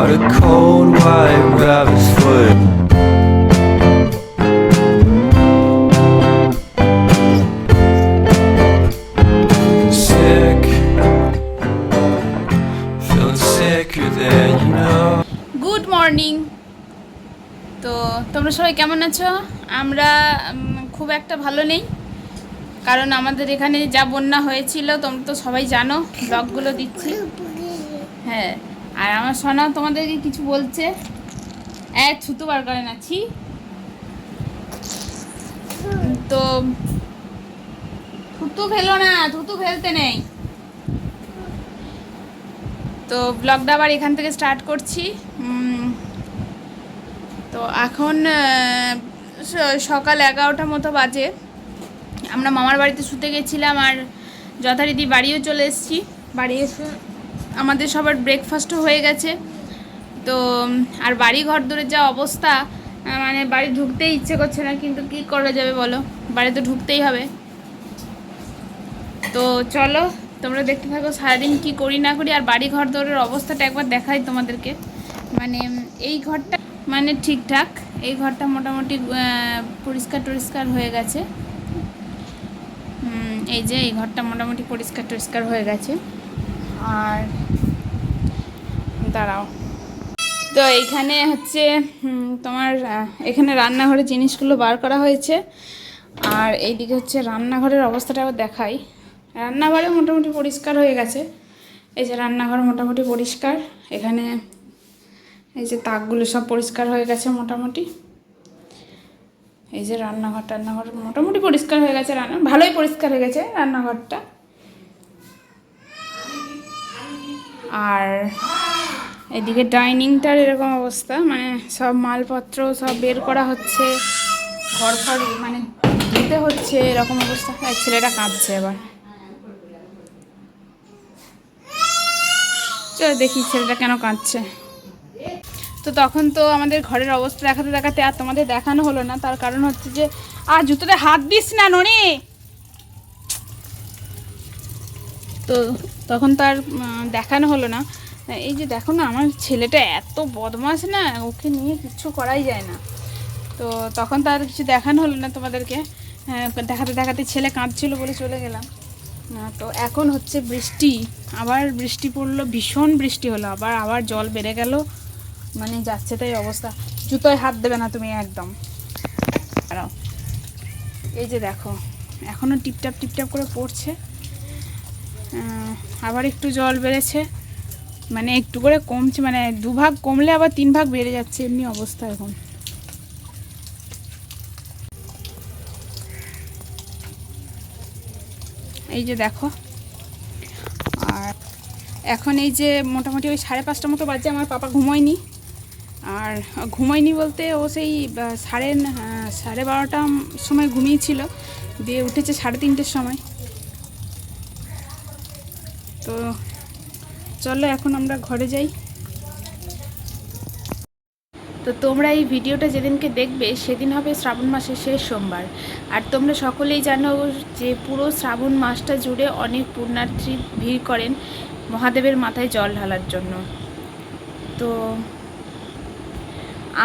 Caught a cold white rabbit's foot. Sick, feeling sicker than you know. Good morning. তো তোমরা সবাই কেমন আছো? আমরা খুব একটা ভালো নেই, কারণ আমাদের এখানে যা বন্যা হয়েছিল তোমরা তো সবাই জানো, ব্লগগুলো দিচ্ছি। হ্যাঁ, আর আমার সোনা তোমাদেরকে কিছু বলছে। ছুতু বার করে নাছি তো, থুতু ফেলো না, থুতু ফেলতে নেই। তো ব্লগটা আবার এখান থেকে স্টার্ট করছি। তো এখন সকাল 11টার মতো বাজে। আমরা মামার বাড়িতে শুতে গেছিলাম, আর যথারীতি বাড়িও চলে এসেছি। বাড়ি এসে আমাদের সবার ব্রেকফাস্টও হয়ে গেছে। তো আর বাড়ি ঘর দূরের যা অবস্থা, মানে বাড়ি ঢুকতেই ইচ্ছে করছে না, কিন্তু কী করা যাবে বলো, বাড়ি তো ঢুকতেই হবে। তো চলো তোমরা দেখতে থাকো সারাদিন কী করি না করি। আর বাড়ি ঘর দৌড়ের অবস্থাটা একবার দেখাই তোমাদেরকে। মানে এই ঘরটা মানে ঠিকঠাক, এই ঘরটা মোটামুটি পরিষ্কার টরিষ্কার হয়ে গেছে। এই যে এই ঘরটা মোটামুটি পরিষ্কার টরিষ্কার হয়ে গেছে। আর দাঁড়াও, তো এইখানে হচ্ছে তোমার এখানে রান্নাঘরের জিনিসগুলো বার করা হয়েছে। আর এইদিকে হচ্ছে রান্নাঘরের অবস্থাটা আবার দেখাই। রান্নাঘরে মোটামুটি পরিষ্কার হয়ে গেছে। এই যে রান্নাঘর মোটামুটি পরিষ্কার। এখানে এই যে তাকগুলো সব পরিষ্কার হয়ে গেছে মোটামুটি। এই যে রান্নাঘর মোটামুটি পরিষ্কার হয়ে গেছে, ভালোই পরিষ্কার হয়ে গেছে রান্নাঘরটা। আর এদিকে ডাইনিংটার এরকম অবস্থা, মানে সব মালপত্র সব বের করা হচ্ছে, ঘর মানে ধুতে হচ্ছে, এরকম অবস্থা। ছেলেটা কাঁদছে এবার, চলো দেখি ছেলেটা কেন কাঁদছে। তো তখন তো আমাদের ঘরের অবস্থা দেখাতে দেখাতে আর তোমাদের দেখানো হলো না, তার কারণ হচ্ছে যে আর জুতোতে হাত দিস না ননি। তো তখন তো আর দেখানো হলো না। এই যে দেখো না, আমার ছেলেটা এত বদমাশ না, ওকে নিয়ে কিচ্ছু করাই যায় না। তো তখন তো আর কিছু দেখানো হলো না তোমাদেরকে। দেখাতে দেখাতে ছেলে কাঁদছিল বলে চলে গেলাম। তো এখন হচ্ছে বৃষ্টি, আবার বৃষ্টি পড়লো, ভীষণ বৃষ্টি হলো, আবার জল বেড়ে গেল, মানে যাচ্ছে তাই অবস্থা। জুতোয় হাত দেবে না তুমি একদম। এই যে দেখো এখনও টিপটাপ টিপটাপ করে পড়ছে। আবার একটু জল বেড়েছে, মানে একটু করে কমছে, মানে 2 ভাগ কমলে আবার 3 ভাগ বেড়ে যাচ্ছে, এমনি অবস্থা এখন। এই যে দেখো, আর এখন এই যে মোটামুটি ওই 5:30 মতো বাজে, আমার পাপা ঘুমোয়নি। আর ঘুমোয়নি বলতে ও সেই 12:30 সময় ঘুমিয়েছিল, দিয়ে উঠেছে 3:30 সময়। তো চলো এখন আমরা ঘরে যাই। তো তোমরা এই ভিডিওটা যেদিনকে দেখবে সেদিন হবে শ্রাবণ মাসের শেষ সোমবার। আর তোমরা সকলেই জানো যে পুরো শ্রাবণ মাসটা জুড়ে অনেক পুণ্যার্থী ভিড় করেন মহাদেবের মাথায় জল ঢালার জন্য। তো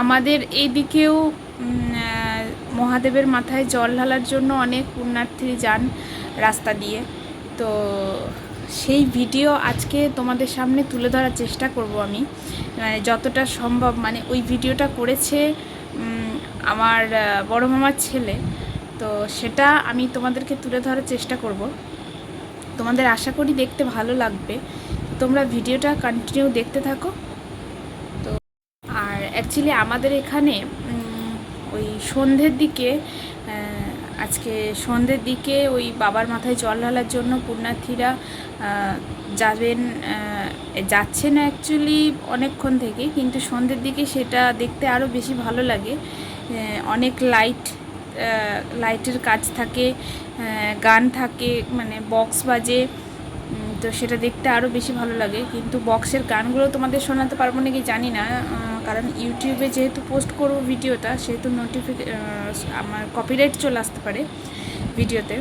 আমাদের এইদিকেও মহাদেবের মাথায় জল ঢালার জন্য অনেক পুণ্যার্থী যান রাস্তা দিয়ে। তো সেই ভিডিও আজকে তোমাদের সামনে তুলে ধরার চেষ্টা করব আমি, মানে যতটা সম্ভব। মানে ওই ভিডিওটা করেছে আমার বড় মামার ছেলে, তো সেটা আমি তোমাদেরকে তুলে ধরার চেষ্টা করব। তোমাদের আশা করি দেখতে ভালো লাগবে, তোমরা ভিডিওটা কন্টিনিউ দেখতে থাকো। তো আর অ্যাকচুয়ালি আমাদের এখানে ওই সন্ধ্যের দিকে, আজকে সন্ধ্যের দিকে ওই বাবার মাথায় জল ঢালার জন্য পুণ্যার্থীরা যাচ্ছেন অ্যাকচুয়ালি অনেকক্ষণ থেকে, কিন্তু সন্ধ্যের দিকে সেটা দেখতে আরও বেশি ভালো লাগে। অনেক লাইটের কাজ থাকে, গান থাকে, মানে বক্স বাজে, তো সেটা দেখতে আরও বেশি ভালো লাগে। কিন্তু বক্সের গানগুলো তোমাদের শোনাতে পারবো নাকি জানি না, কারণ ইউটিউবে যেহেতু পোস্ট করবো ভিডিওটা, সেহেতু আমার কপিরাইট চলে আসতে পারে ভিডিওতে,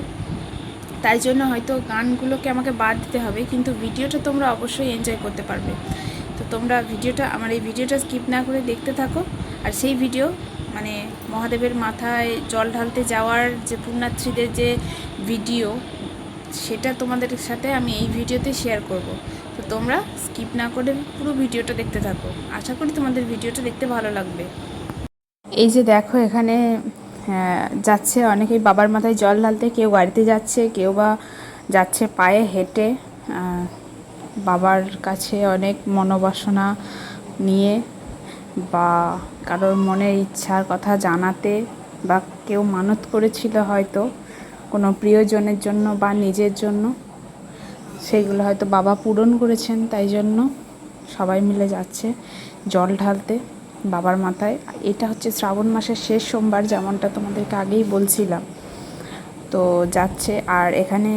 তাই জন্য হয়তো গানগুলোকে আমাকে বাদ দিতে হবে, কিন্তু ভিডিওটা তোমরা অবশ্যই এনজয় করতে পারবে। তো তোমরা আমার এই ভিডিওটা স্কিপ না করে দেখতে থাকো। আর সেই ভিডিও মানে মহাদেবের মাথায় জল ঢালতে যাওয়ার যে পুণ্যার্থীদের যে ভিডিও, সেটা তোমাদের সাথে আমি এই ভিডিওতে শেয়ার করব। তো তোমরা স্কিপ না করে পুরো ভিডিওটা দেখতে থাকো। আশা করি তোমাদের ভিডিওটা দেখতে ভালো লাগবে। এই যে দেখো এখানে যাচ্ছে অনেকেই বাবার মাথায় জল ঢালতে, কেউ গাড়িতে যাচ্ছে, কেউ বা যাচ্ছে পায়ে হেঁটে বাবার কাছে অনেক মনোবাসনা নিয়ে, বা কারোর মনের ইচ্ছার কথা জানাতে, বা কেউ মানত করেছিল হয়তো কোনো প্রিয়জনের জন্য বা নিজের জন্য, সেইগুলো হয়তো বাবা পূরণ করেছেন, তাই জন্য সবাই মিলে যাচ্ছে জল ঢালতে বাবার মাথায়। এটা হচ্ছে শ্রাবণ মাসের শেষ সোমবার, যেমনটা তোমাদেরকে আগেই বলছিলাম। তো যাচ্ছে। আর এখানে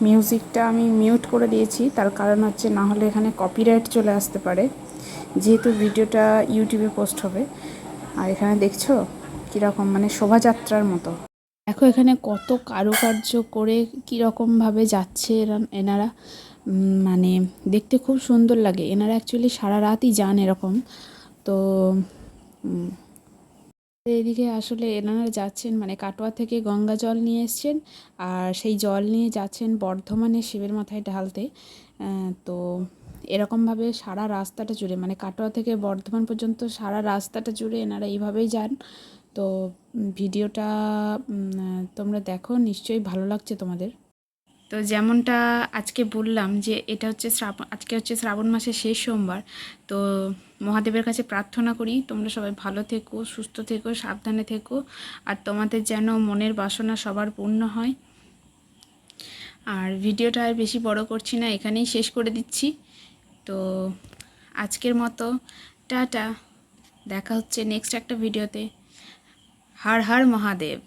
মিউজিকটা আমি মিউট করে দিয়েছি, তার কারণ হচ্ছে না হলে এখানে কপিরাইট চলে আসতে পারে, যেহেতু ভিডিওটা ইউটিউবে পোস্ট হবে। আর এখানে দেখছো কীরকম মানে শোভাযাত্রার মতো, দেখো এখানে কত কারুকার্য করে কীরকমভাবে যাচ্ছে এনারা, মানে দেখতে খুব সুন্দর লাগে। এনারা অ্যাকচুয়ালি সারা রাতই যান এরকম। তো এইদিকে আসলে এনারা যাচ্ছেন মানে কাটোয়া থেকে গঙ্গা জল নিয়ে এসছেন, আর সেই জল নিয়ে যাচ্ছেন বর্ধমানে শিবের মাথায় ঢালতে। তো এরকমভাবে সারা রাস্তাটা জুড়ে, মানে কাটোয়া থেকে বর্ধমান পর্যন্ত সারা রাস্তাটা জুড়ে এনারা এইভাবেই যান। তো ভিডিওটা তোমরা দেখো, নিশ্চয়ই ভালো লাগছে তোমাদের। তো যেমনটা আজকে বললাম যে এটা হচ্ছে আজকে হচ্ছে শ্রাবণ মাসের শেষ সোমবার। তো মহাদেবের কাছে প্রার্থনা করি তোমরা সবাই ভালো থেকো, সুস্থ থেকো, সাবধানে থেকো, আর তোমাদের যেন মনের বাসনা সবার পূর্ণ হয়। আর ভিডিওটা আর বেশি বড় করছি না, এখানেই শেষ করে দিচ্ছি। তো আজকের মতো টাটা, দেখা হচ্ছে নেক্সট একটা ভিডিওতে। হর হর মহাদেব।